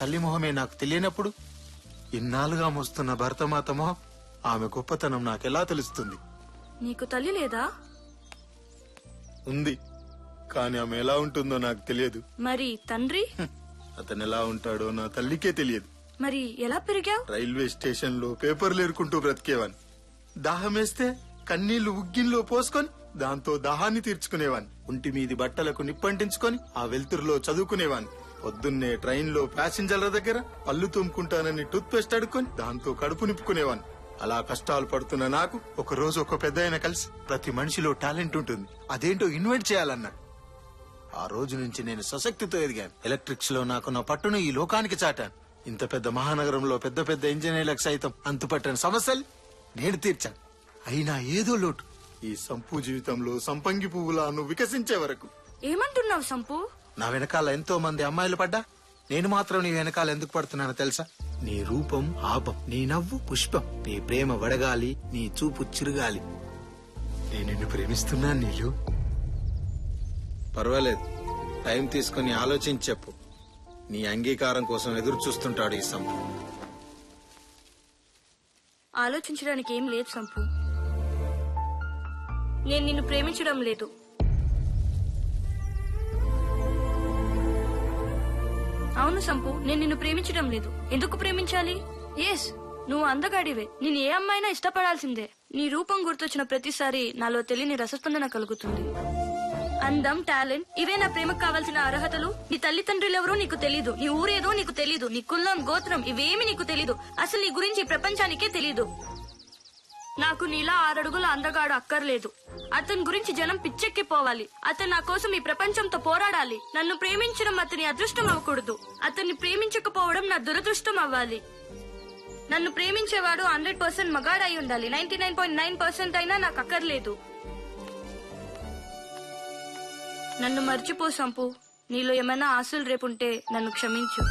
తల్లి మొహమే నాకు తెలియనప్పుడు ఇన్నాళ్ళుగా మోస్తున్న భరతమాత మొహం, ఆమె గొప్పతనం నాకెలా తెలుస్తుంది? నీకు తల్లి లేదా? ఉంది, కానీ ఆమె ఎలా ఉంటుందో నాకు తెలియదు. మరి తండ్రి? అతను ఎలా ఉంటాడో నా తల్లికే తెలియదు. మరి ఎలా పెరిగావు? రైల్వే స్టేషన్ లో పేపర్లు ఏరుకుంటూ బ్రతికేవాన్. దాహమేస్తే కన్నీళ్లు ఉగ్గిన్లో పోసుకొని దాంతో దాహాన్ని తీర్చుకునేవాన్. ఒంటి మీది బట్టలకు నిప్పంటించుకొని ఆ వెలుతురులో చదువుకునేవాన్. పొద్దున్నే ట్రైన్ లో ప్యాసింజర్ల దగ్గర పళ్ళు తుమ్ముకుంటానని టూత్ పేస్ట్ అడుక్కొని దాంతో కడుపు నింపుకునేవాన్. అలా కష్టాలు పడుతున్న నాకు ఒక రోజు ఒక పెద్దాయన కలిసి, ప్రతి మనిషిలో టాలెంట్ ఉంటుంది, అదేంటో ఇన్వెంట్ చేయాలన్నాడు. ఆ రోజు నుంచి నేను సశక్తితో ఎదిగాను. ఎలక్ట్రిక్స్ లో నాకున్న పట్టును ఈ లోకానికి చాటాను. ఇంత పెద్ద మహానగరంలో పెద్ద పెద్ద ఇంజనీర్లకు సైతం అంతుపట్టని సమస్యలు నేను తీర్చాను. అయినా ఏదో లోటు. ఈ సంపు జీవితంలో సంపంగి పువ్వులా నువ్వు వికసించే వరకు. ఏమంటున్నావు సంపు? నా వెనకాల ఎంతో మంది అమ్మాయిలు పడ్డా నేను మాత్రం నీ వెనకాల ఎందుకు పడుతున్నానో తెలుసా? నీ రూపం ఆపం, నీ నవ్వు పుష్పం, నీ ప్రేమ వడగాలి, నీ చూపు చిరుగాలి. నేను నిన్ను ప్రేమిస్తున్నాను నీలు. పర్వాలేదు, టైం తీసుకుని ఆలోచించి చెప్పు. నీ అంగీకారం కోసం ఎదురు చూస్తుంటాడు ఈ సంపు. ఆలోచించడానికి ఏం లేదు సంపు. నేను నిన్ను ప్రేమించడం లేదు. అవును సంపు, నేను నిన్ను ప్రేమించడం లేదు. ఎందుకు ప్రేమించాలి? ఎస్, నువ్వు అందగాడివే. నేను ఏ అమ్మాయినా ఇష్టపడాల్సిందే. నీ రూపం గుర్తొచ్చిన ప్రతిసారి నాలో తెలియని రసస్పందన కలుగుతుంది. అందం, టాలెంట్, ఇవే నా ప్రేమకు కావాల్సిన అర్హతలు. నీ తల్లిదండ్రులెవరో నీకు తెలీదు, నీ ఊరేదో నీకు తెలీదు, నీ కులం, గోత్రం ఇవేమి నీకు తెలీదు. అసలు నీ గురించి ప్రపంచానికే తెలీదు. నాకు నీలా 6 అడుగుల అందగాడు అక్కర్లేదు. అతని గురించి జనం పిచ్చెక్కిపోవాలి. అతను నా కోసం ఈ ప్రపంచంతో పోరాడాలి. నన్ను ప్రేమించడం అతని అదృష్టం అవ్వకూడదు. అతన్ని ప్రేమించకపోవడం నా దురదృష్టం అవ్వాలి. నన్ను ప్రేమించేవాడు 100% మగాడై ఉండాలి. 99.9% అయినా నాకు అక్కర్లేదు. నన్ను మర్చిపో సంపు. నీలో ఏమైనా ఆశలు రేపుంటే నన్ను క్షమించు.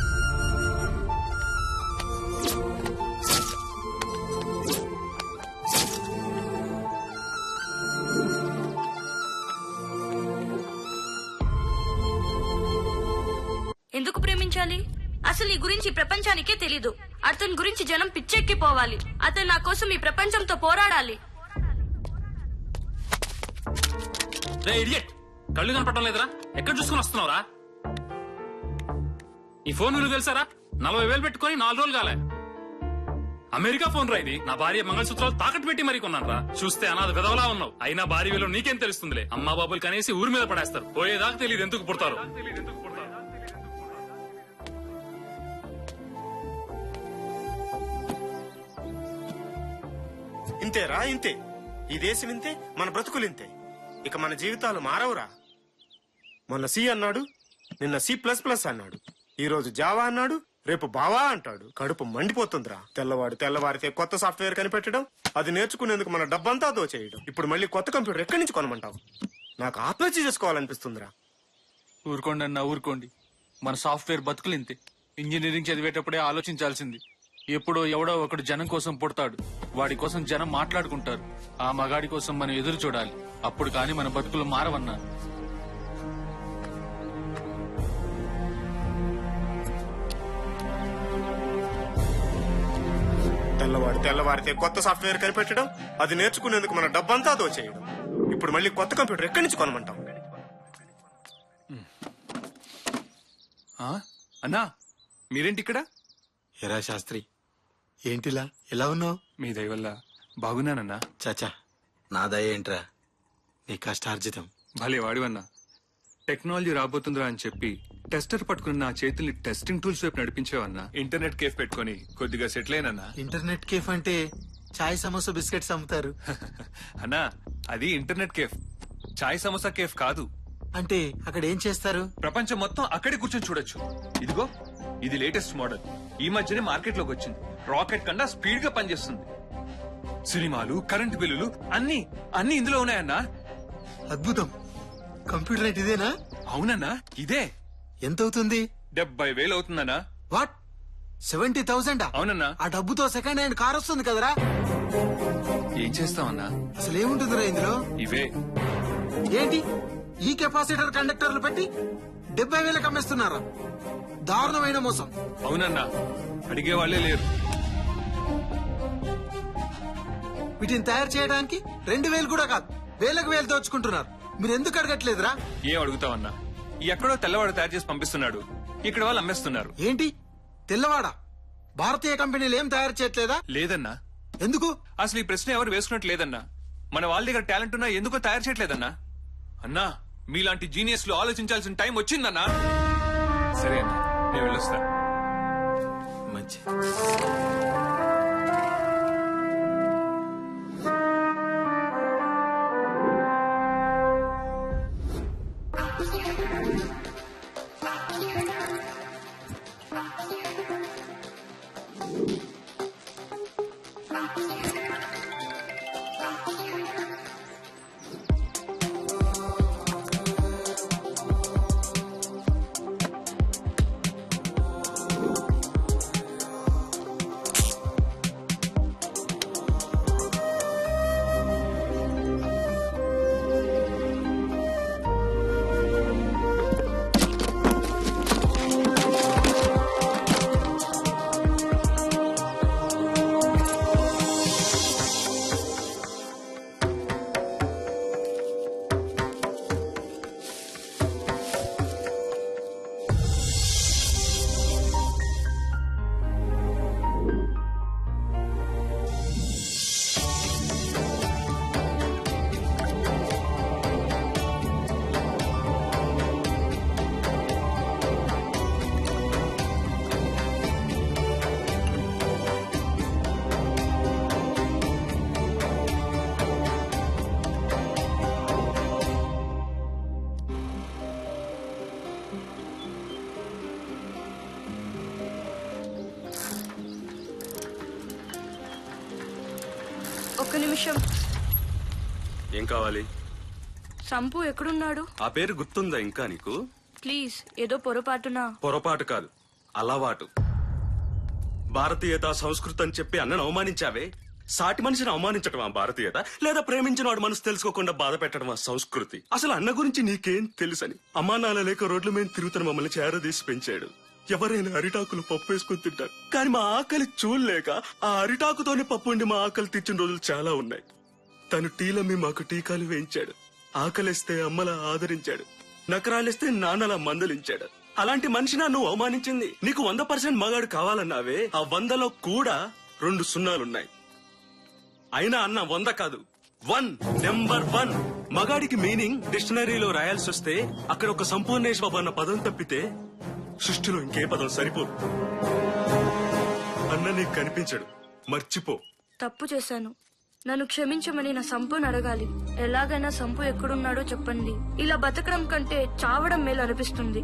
ఎందుకు ప్రేమించాలి? అసలు ఈ గురించి ప్రపంచానికే తెలీదు. అతని గురించి జనం పిచ్చెక్కిపోవాలి. అతను నా కోసం ఈ ప్రపంచంతో పోరాడాలి. కళ్ళు కనపడడం లేదురా? ఎక్కడ చూసుకుని వస్తున్నావురా? ఈ ఫోన్ విలువ తెలుసారా? 40,000 పెట్టుకుని 4 రోజులు కాలే. అమెరికా ఫోన్ రా ఇది. నా భార్య మంగళసూత్రాలు తాకట్టు పెట్టి మరీ కొన్నాను రా. చూస్తే అనాథ విధవలా ఉన్నావు. అయినా భార్య విలువ నీకేం తెలుస్తుందిలే. అమ్మా బాబులు కనేసి ఊరి మీద పడేస్తారు. పోయేదాకా తెలియదు ఎందుకు పుడతారు. ఇంతేరా, ఇంతే. ఈ దేశం ఇంతే, మన బ్రతుకులు ఇంతే. ఇక మన జీవితాలు మారవురా. మొన్న సి అన్నాడు, నిన్న C++ అన్నాడు, ఈ రోజు జావా అన్నాడు, రేపు బావా అంటాడు. కడుపు మండిపోతుందిరా. తెల్లవారితే కొత్త సాఫ్ట్వేర్ కనిపెట్టడం, అది నేర్చుకునేందుకు మన డబ్బంతా దోచేయడం. ఇప్పుడు మళ్ళీ కొత్త కంప్యూటర్ ఎక్కడి నుంచి కొనమంటావు? నాకు ఆత్మహత్య చేసుకోవాలనిపిస్తుందిరా. ఊరుకోండి అన్న, ఊరుకోండి. మన సాఫ్ట్వేర్ బతుకులు ఇంతే. ఇంజనీరింగ్ చదివేటప్పుడే ఆలోచించాల్సింది. ఎప్పుడో ఎవడో ఒకడు జనం కోసం పుడతాడు. వాడి కోసం జనం మాట్లాడుకుంటారు. ఆ మగాడి కోసం మనం ఎదురు చూడాలి. అప్పుడు కాని మన బతుకులు మారవన్నా. తెల్లవారితే కొత్త సాఫ్ట్వేర్ కనిపెట్టడం, అది నేర్చుకునేందుకు మన డబ్బంతా దోచేయడం. ఇప్పుడు మళ్ళీ కొత్త కంప్యూటర్ ఎక్కడి నుంచి కొనమంటావు? అన్నా, మీరేంటి ఇక్కడ? ఎరా శాస్త్రి, ఏంటిలా ఎలా ఉన్నావు? మీ దయ వల్ల బాగున్నానన్నా. చాచా, నా దయ ఏంట్రా, నీ కష్టార్జితం. భలే వాడివన్నా. టెక్నాలజీ రాబోతుందిరా అని చెప్పి టెస్టర్ పట్టుకుని నా చేతుల్ని టెస్టింగ్ టూల్స్ వైపు నడిపించావన్నా. ఇంటర్నెట్ కేఫ్ పెట్టుకుని కొద్దిగా సెటిల్ అయినన్నా. ఇంటర్నెట్ కేఫ్ అంటే చాయ్ సమోసా బిస్కెట్స్ అమ్ముతారు అన్నా. అది ఇంటర్నెట్ కేఫ్, చాయ్ సమోసా కేఫ్ కాదు. అంటే అక్కడ ఏం చేస్తారు? ప్రపంచం మొత్తం అక్కడే కూర్చొని చూడొచ్చు. ఇదిగో, ఇది లేటెస్ట్ మోడల్. ఈ మధ్యనే మార్కెట్ లోకి వచ్చింది. రాకెట్ కన్నా స్పీడ్ గా పనిచేస్తుంది. సినిమాలు, కరెంట్ బిల్లులు అన్ని ఇందులో ఉన్నాయన్నా. అద్భుతం. కంప్యూటర్ అంటే ఇదేనా? అవునన్నా, ఇదే. ఎంత అవుతుంది? 70,000 అవుతుందన్నా. వాట్, 70,000? అవునన్నా. ఆ డబ్బుతో సెకండ్ హ్యాండ్ కార్ వస్తుంది కదరా. ఏం చేస్తామన్నా? అసలు ఏముంటుందిరా ఇందులో? ఇవే ఏంటి, ఈ కెపాసిటర్ కండక్టర్లు పెట్టి 70,000 అమ్మేస్తున్నారా? దారుణమైన మోసం. అవునన్నా, అడిగే వాళ్ళే లేరు. వీటిని తయారు చేయడానికి 2,000 కూడా కాదు, వేలకు వేలు దోచుకుంటున్నారు. మీరు ఎందుకు అడగట్లేదురా? ఏం అడుగుతావన్నా? ఎక్కడో తెల్లవాడు తయారు చేసి పంపిస్తున్నాడు, ఇక్కడ వాళ్ళు అమ్మేస్తున్నారు. ఏంటి తెల్లవాడ? భారతీయ కంపెనీలు ఏం తయారు చేయట్లేదా? లేదన్నా, ఎందుకు? అసలు ఈ ప్రశ్న ఎవరు వేసుకున్నట్టు లేదన్నా. మన వాళ్ళ దగ్గర టాలెంట్ ఉన్నా ఎందుకో తయారు చేయట్లేదన్నా. అన్నా, మీలాంటి జీనియస్లు ఆలోచించాల్సిన టైం వచ్చిందన్నా. సరే అన్నా, నేను వెళ్ళొస్తా. మంచి ఒక్క నిమిషం. ఏం కావాలి? సంపు ఎక్కడున్నాడు? ఆ పేరు గుర్తుందా ఇంకా నీకు? ప్లీజ్, ఏదో పొరపాటున. పొరపాటు కాదు, అలవాటు. భారతీయత సంస్కృతి అని చెప్పి అన్నను అవమానించావే. సాటి మనిషిని అవమానించటమా భారతీయత? లేదా ప్రేమించిన వాడు మనసు తెలుసుకోకుండా బాధ పెట్టడమా సంస్కృతి? అసలు అన్న గురించి నీకేం తెలుసని? అమ్మా నాన్న లేక రోడ్ల మీద తిరుగుతున్న మమ్మల్ని చేరదీసి పెంచాడు. ఎవరైనా అరిటాకులు పప్పు వేసుకుని తింటారు, కానీ మా ఆకలి చూడలేక ఆ అరిటాకుతోనే పప్పు ఉండి మా ఆకలి తీర్చిన రోజులు చాలా ఉన్నాయి. తను టీలమ్మి మాకు టీకాలు వేయించాడు. ఆకలిస్తే అమ్మలా ఆదరించాడు, నకరాలిస్తే నాన్నలా మందలించాడు. అలాంటి మనిషినా నువ్వు అవమానించింది? నీకు 100% మగాడు కావాలన్నావే, ఆ 100లో కూడా 2 సున్నాలున్నాయి. అయినా అన్న 100 కాదు, 1, నెంబర్ 1. మగాడికి మీనింగ్ డిక్షనరీలో రాయాల్సి వస్తే అక్కడ ఒక సంపూర్ణేశ్వర అన్న పదం తప్పితే సృష్టిలో ఇంకే పదం సరిపోదు. అన్న నీకు కనిపించడు, మర్చిపో. తప్పు చేశాను, నన్ను క్షమించమని నా సంపుని అడగాలి. ఎలాగైనా సంపు ఎక్కడున్నాడో చెప్పండి. ఇలా బతకడం కంటే చావడం మేలు అనిపిస్తుంది.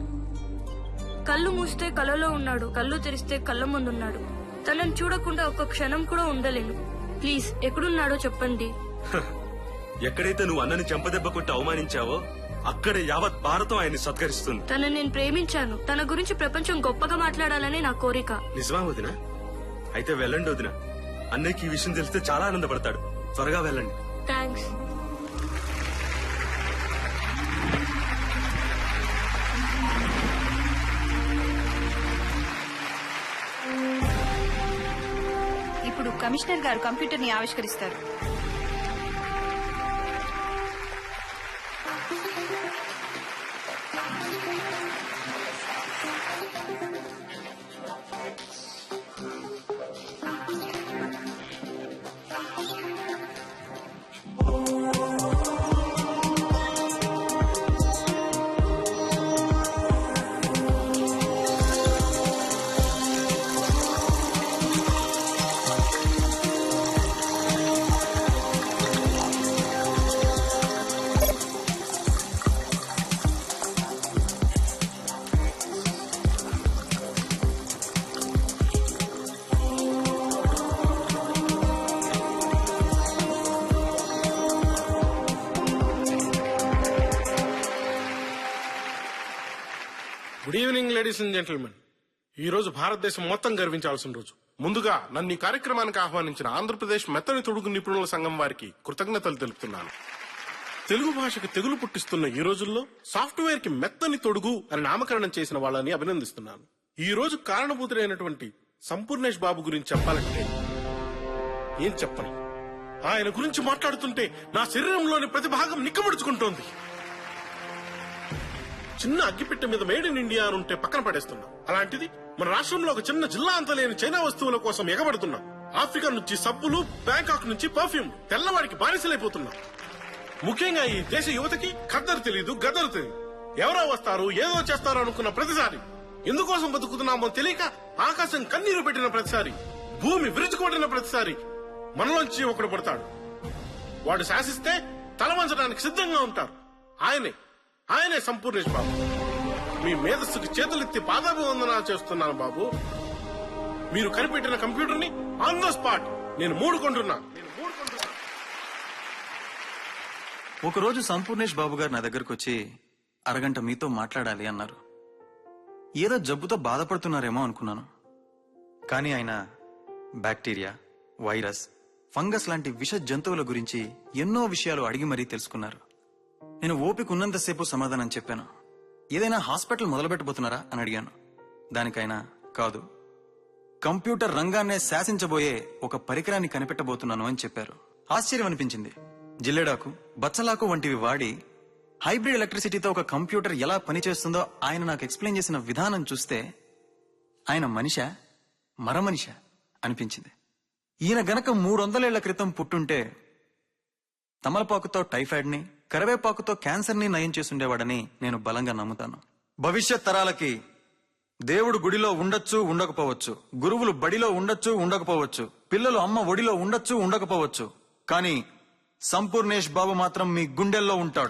కళ్ళు మూస్తే కలలో ఉన్నాడు, కళ్ళు తెరిస్తే కళ్ళ ముందున్నాడు. తనని చూడకుండా ఒక్క క్షణం కూడా ఉండలేను. ప్లీజ్, ఎక్కడున్నాడో చెప్పండి. ఎక్కడైతే నువ్వు అన్నని చెంపదెబ్బ కొట్టి అవమానించావో అక్కడే యావత్ భారతం ఆయన్ని సత్కరిస్తుంది. తనని నేను ప్రేమించాను. తన గురించి ప్రపంచం గొప్పగా మాట్లాడాలని నా కోరిక. నిజమా వదినా? అయితే వెళ్ళండి వదినా. అన్నయ్యకి ఈ విషయం తెలిస్తే చాలా ఆనందపడతాడు. త్వరగా వెళ్ళండి. థ్యాంక్స్. ఇప్పుడు కమిషనర్ గారు కంప్యూటర్ ని ఆవిష్కరిస్తారు. Good evening ladies and gentlemen. ఈ రోజు భారతదేశం మొత్తం గర్వించాల్సిన రోజు. ముందుగా నన్ను ఈ కార్యక్రమానికి ఆహ్వానించిన ఆంధ్రప్రదేశ్ మెత్తని తొడుగు నిపుణుల సంఘం వారికి కృతజ్ఞతలు తెలుపుతున్నాను. తెలుగు భాషకు తెగులు పుట్టిస్తున్న ఈ రోజుల్లో సాఫ్ట్వేర్ కి మెత్తని తొడుగు అని నామకరణం చేసిన వాళ్ళని అభినందిస్తున్నాను. ఈ రోజు కారణభూతుడైనటువంటి సంపూర్ణేష్ బాబు గురించి చెప్పాలంటే ఏం చెప్పను. ఆయన గురించి మాట్లాడుతుంటే నా శరీరంలోని ప్రతి భాగం నిక్కబడుచుకుంటోంది. చిన్న అగ్గిపెట్టె మీద మేడ్ ఇన్ ఇండియా అని ఉంటే పక్కన పడేస్తున్నాం. అలాంటిది మన రాష్ట్రంలో ఒక చిన్న జిల్లా అంత లేని చైనా వస్తువుల కోసం ఎగబడుతున్నాం. ఆఫ్రికా నుంచి సబ్బులు, బ్యాంకాక్ నుంచి పర్ఫ్యూమ్, తెల్లవాడికి బానిసలైపోతున్నాం. ముఖ్యంగా ఈ దేశ యువతకి ఖద్దరు తెలీదు, గద్దరు తెలీదు. ఎవరో వస్తారు, ఏదో చేస్తారు అనుకున్న ప్రతిసారి, ఎందుకోసం బతుకుతున్నామో తెలియక ఆకాశం కన్నీరు పెట్టిన ప్రతిసారి, భూమి విరుచుకొట్టిన ప్రతిసారి మనలోంచి ఒకడు పడతాడు. వాడు శాసిస్తే తల వంచడానికి సిద్ధంగా ఉంటారు. ఆయనే సంపూర్ణేష్ బాబు. మీ మేధస్సుకి చేతులెత్తి పాదాభివందనాలు చేస్తున్నాను బాబు. మీరు కనిపెట్టిన కంప్యూటర్ ని ఆన్ ద స్పాట్ నేను మూడుకుంటున్నా. ఒకరోజు సంపూర్ణేష్ బాబు గారు నా దగ్గరకు వచ్చి అరగంట మీతో మాట్లాడాలి అన్నారు. ఏదో జబ్బుతో బాధపడుతున్నారేమో అనుకున్నాను. కానీ ఆయన బ్యాక్టీరియా, వైరస్, ఫంగస్ లాంటి విష జంతువుల గురించి ఎన్నో విషయాలు అడిగి మరీ తెలుసుకున్నారు. నేను ఓపిక ఉన్నంతసేపు సమాధానం చెప్పాను. ఏదైనా హాస్పిటల్ మొదలుపెట్టబోతున్నారా అని అడిగాను. దానికైనా కాదు, కంప్యూటర్ రంగాన్నే శాసించబోయే ఒక పరికరాన్ని కనిపెట్టబోతున్నాను అని చెప్పారు. ఆశ్చర్యం అనిపించింది. జిల్లెడాకు, బచ్చలాకు వంటివి వాడి హైబ్రిడ్ ఎలక్ట్రిసిటీతో ఒక కంప్యూటర్ ఎలా పనిచేస్తుందో ఆయన నాకు ఎక్స్ప్లెయిన్ చేసిన విధానం చూస్తే ఆయన మనిషా మరమనిషా అనిపించింది. ఈయన గనక 300 ఏళ్ల క్రితం పుట్టుంటే తమలపాకుతో టైఫాయిడ్ ని, కరివేపాకుతో క్యాన్సర్ ని నయం చేసుండేవాడని నేను బలంగా నమ్ముతాను. భవిష్యత్ తరాలకి దేవుడు గుడిలో ఉండొచ్చు, ఉండకపోవచ్చు, గురువులు బడిలో ఉండొచ్చు, ఉండకపోవచ్చు, పిల్లలు అమ్మ ఒడిలో ఉండొచ్చు, ఉండకపోవచ్చు, కానీ సంపూర్ణేష్ బాబు మాత్రం మీ గుండెల్లో ఉంటాడు.